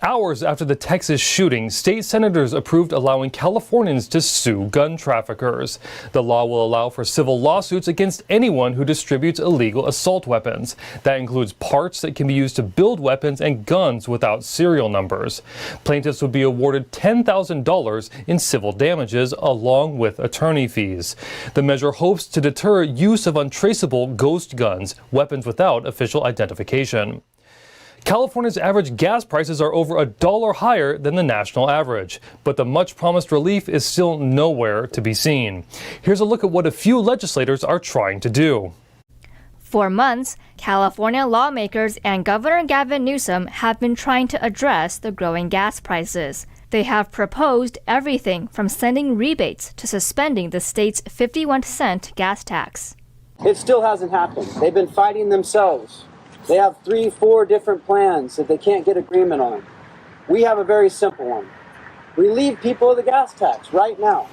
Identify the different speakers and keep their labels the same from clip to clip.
Speaker 1: Hours after the Texas shooting, state senators approved allowing Californians to sue gun traffickers. The law will allow for civil lawsuits against anyone who distributes illegal assault weapons. That includes parts that can be used to build weapons and guns without serial numbers. Plaintiffs would be awarded $10,000 in civil damages along with attorney fees. The measure hopes to deter use of untraceable ghost guns, weapons without official identification. California's average gas prices are over $1 higher than the national average, but the much-promised relief is still nowhere to be seen. Here's a look at what a few legislators are trying to do.
Speaker 2: For months, California lawmakers and Governor Gavin Newsom have been trying to address the growing gas prices. They have proposed everything from sending rebates to suspending the state's 51-cent gas tax.
Speaker 3: It still hasn't happened. They've been fighting themselves. They have 3-4 different plans that they can't get agreement on. We have a very simple one. Relieve people of the gas tax right now.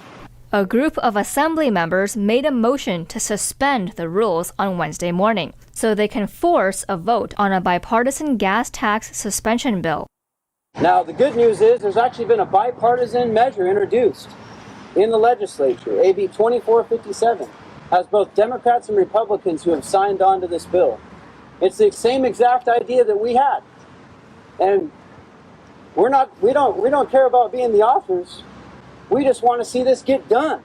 Speaker 2: A group of assembly members made a motion to suspend the rules on Wednesday morning so they can force a vote on a bipartisan gas tax suspension bill.
Speaker 3: Now, the good news is there's actually been a bipartisan measure introduced in the legislature. AB 2457 has both Democrats and Republicans who have signed on to this bill. It's the same exact idea that we had. And we don't care about being the authors. We just want to see this get done.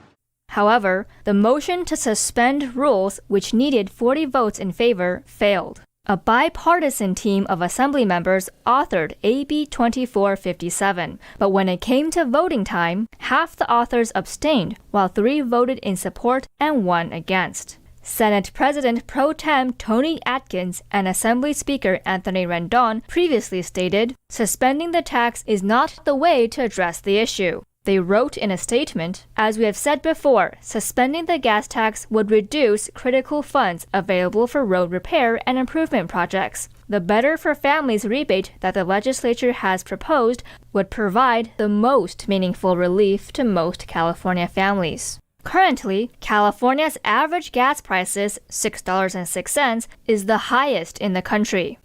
Speaker 2: However, the motion to suspend rules, which needed 40 votes in favor, failed. A bipartisan team of assembly members authored AB 2457, but when it came to voting time, half the authors abstained, while 3 voted in support and 1 against. Senate President Pro Tem Tony Atkins and Assembly Speaker Anthony Rendon previously stated, suspending the tax is not the way to address the issue. They wrote in a statement, as we have said before, suspending the gas tax would reduce critical funds available for road repair and improvement projects. The Better for Families rebate that the legislature has proposed would provide the most meaningful relief to most California families. Currently, California's average gas prices, $6.06, is the highest in the country.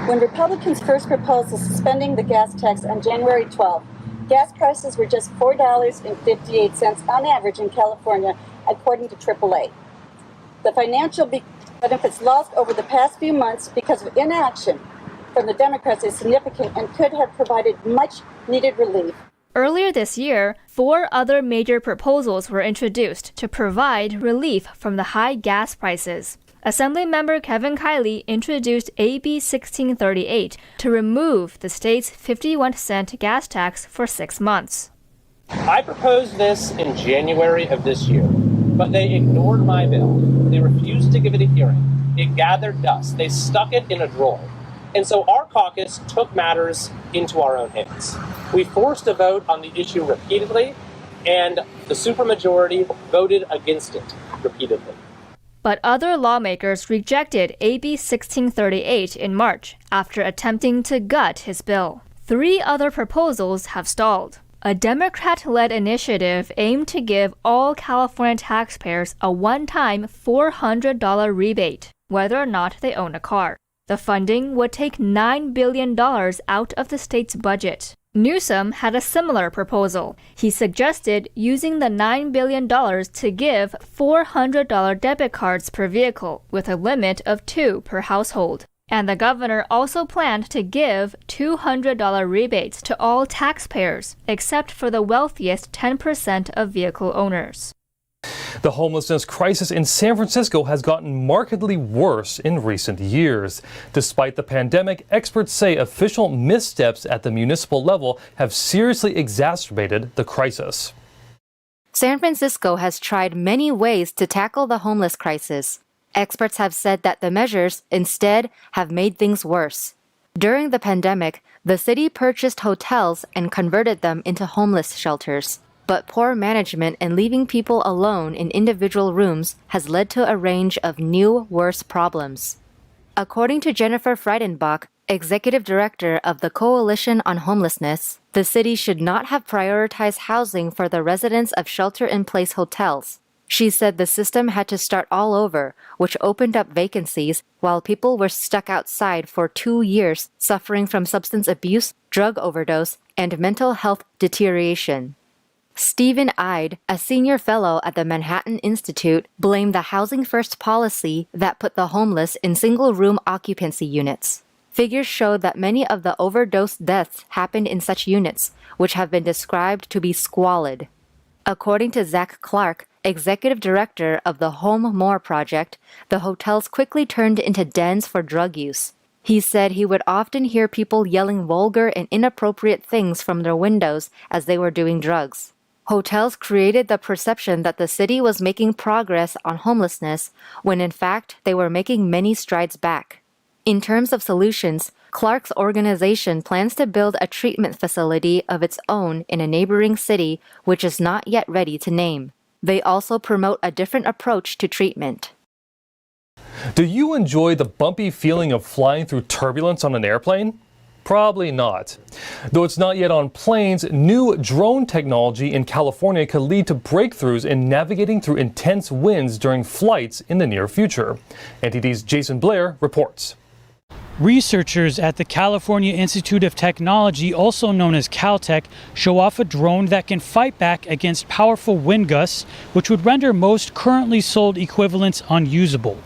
Speaker 4: When Republicans first proposed suspending the gas tax on January 12, gas prices were just $4.58 on average in California, according to AAA. The financial benefits lost over the past few months because of inaction from the Democrats is significant and could have provided much-needed relief.
Speaker 2: Earlier this year, 4 other major proposals were introduced to provide relief from the high gas prices. Assemblymember Kevin Kiley introduced AB 1638 to remove the state's 51-cent gas tax for 6 months.
Speaker 5: I proposed this in January of this year, but they ignored my bill. They refused to give it a hearing. It gathered dust. They stuck it in a drawer. And so our caucus took matters into our own hands. We forced a vote on the issue repeatedly, and the supermajority voted against it repeatedly.
Speaker 2: But other lawmakers rejected AB 1638 in March after attempting to gut his bill. 3 other proposals have stalled. A Democrat-led initiative aimed to give all California taxpayers a one-time $400 rebate, whether or not they own a car. The funding would take $9 billion out of the state's budget. Newsom had a similar proposal. He suggested using the $9 billion to give $400 debit cards per vehicle, with a limit of 2 per household. And the governor also planned to give $200 rebates to all taxpayers, except for the wealthiest 10% of vehicle owners.
Speaker 1: The homelessness crisis in San Francisco has gotten markedly worse in recent years. Despite the pandemic, experts say official missteps at the municipal level have seriously exacerbated the crisis.
Speaker 6: San Francisco has tried many ways to tackle the homeless crisis. Experts have said that the measures, instead, have made things worse. During the pandemic, the city purchased hotels and converted them into homeless shelters. But poor management and leaving people alone in individual rooms has led to a range of new, worse problems. According to Jennifer Freidenbach, executive director of the Coalition on Homelessness, the city should not have prioritized housing for the residents of shelter-in-place hotels. She said the system had to start all over, which opened up vacancies while people were stuck outside for 2 years suffering from substance abuse, drug overdose, and mental health deterioration. Stephen Ide, a senior fellow at the Manhattan Institute, blamed the Housing First policy that put the homeless in single-room occupancy units. Figures showed that many of the overdose deaths happened in such units, which have been described to be squalid. According to Zach Clark, executive director of the Home More Project, the hotels quickly turned into dens for drug use. He said he would often hear people yelling vulgar and inappropriate things from their windows as they were doing drugs. Hotels created the perception that the city was making progress on homelessness when in fact they were making many strides back. In terms of solutions, Clark's organization plans to build a treatment facility of its own in a neighboring city which is not yet ready to name. They also promote a different approach to treatment.
Speaker 1: Do you enjoy the bumpy feeling of flying through turbulence on an airplane? Probably not. Though it's not yet on planes, new drone technology in California could lead to breakthroughs in navigating through intense winds during flights in the near future. NTD's Jason Blair reports.
Speaker 7: Researchers at the California Institute of Technology, also known as Caltech, show off a drone that can fight back against powerful wind gusts, which would render most currently sold equivalents unusable.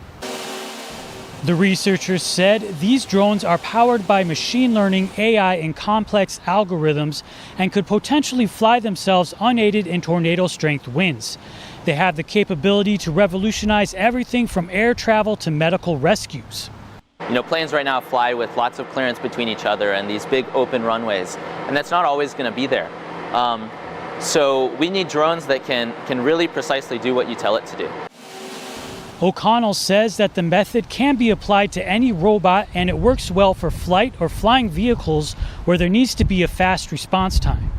Speaker 7: The researchers said these drones are powered by machine learning, AI, and complex algorithms and could potentially fly themselves unaided in tornado-strength winds. They have the capability to revolutionize everything from air travel to medical rescues.
Speaker 8: You know, planes right now fly with lots of clearance between each other and these big open runways, and that's not always going to be there. So we need drones that can really precisely do what you tell it to do.
Speaker 7: O'Connell says that the method can be applied to any robot and it works well for flight or flying vehicles where there needs to be a fast response time.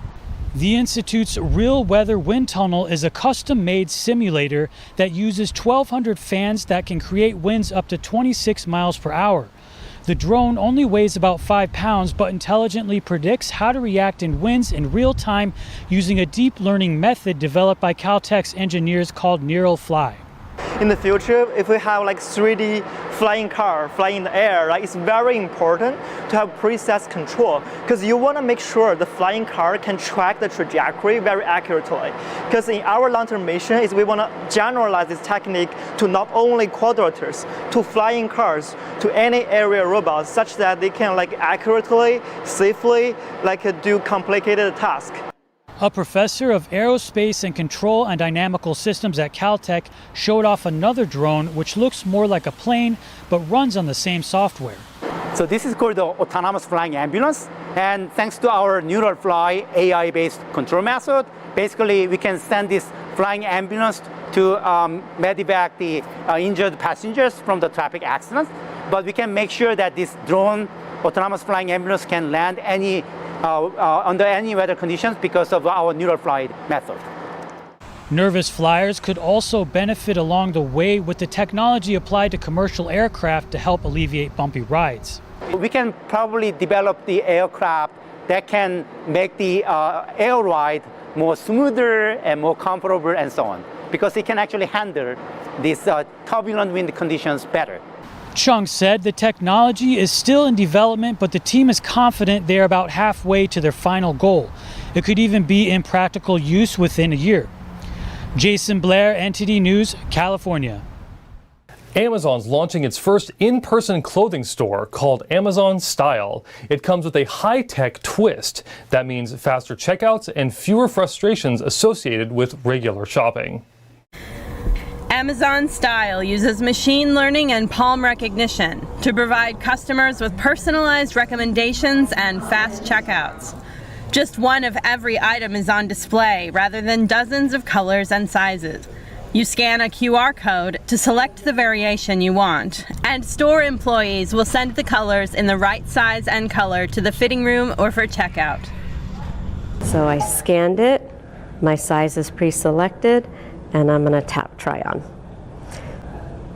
Speaker 7: The Institute's Real Weather Wind Tunnel is a custom-made simulator that uses 1,200 fans that can create winds up to 26 miles per hour. The drone only weighs about 5 pounds, but intelligently predicts how to react in winds in real time using a deep learning method developed by Caltech's engineers called Neural Fly.
Speaker 9: In the future, if we have like 3D flying car flying in the air, it's very important to have precise control because you want to make sure the flying car can track the trajectory very accurately. Because in our long-term mission is we want to generalize this technique to not only quadrupeds, to flying cars, to any area robots, such that they can accurately, safely do complicated tasks.
Speaker 7: A professor of aerospace and control and dynamical systems at Caltech showed off another drone which looks more like a plane but runs on the same software.
Speaker 10: So this is called the autonomous flying ambulance, and thanks to our Neural Fly AI-based control method, basically we can send this flying ambulance to medevac the injured passengers from the traffic accidents, but we can make sure that this drone autonomous flying ambulance can land under any weather conditions because of our Neural Fly method.
Speaker 7: Nervous flyers could also benefit along the way with the technology applied to commercial aircraft to help alleviate bumpy rides.
Speaker 10: We can probably develop the aircraft that can make the air ride more smoother and more comfortable and so on, because it can actually handle these turbulent wind conditions better.
Speaker 7: Chung said the technology is still in development, but the team is confident they're about halfway to their final goal. It could even be in practical use within a year. Jason Blair, NTD News, California.
Speaker 1: Amazon's launching its first in-person clothing store called Amazon Style. It comes with a high-tech twist. That means faster checkouts and fewer frustrations associated with regular shopping.
Speaker 11: Amazon Style uses machine learning and palm recognition to provide customers with personalized recommendations and fast checkouts. Just one of every item is on display rather than dozens of colors and sizes. You scan a QR code to select the variation you want, and store employees will send the colors in the right size and color to the fitting room or for checkout.
Speaker 12: So I scanned it, my size is pre-selected, and I'm going to tap try on.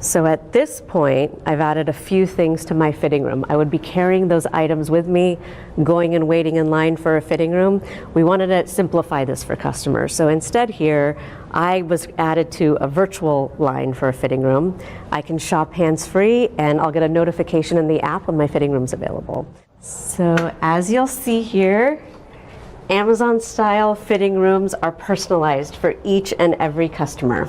Speaker 12: So at this point, I've added a few things to my fitting room. I would be carrying those items with me, going and waiting in line for a fitting room. We wanted to simplify this for customers. So instead here, I was added to a virtual line for a fitting room. I can shop hands-free, and I'll get a notification in the app when my fitting room's available. So as you'll see here, Amazon-style fitting rooms are personalized for each and every customer.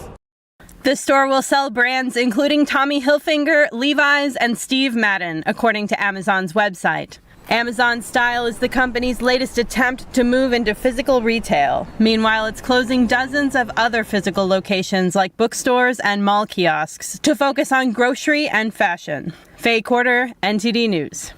Speaker 11: The store will sell brands including Tommy Hilfiger, Levi's, and Steve Madden, according to Amazon's website. Amazon Style is the company's latest attempt to move into physical retail. Meanwhile, it's closing dozens of other physical locations like bookstores and mall kiosks to focus on grocery and fashion. Faye Quarter, NTD News.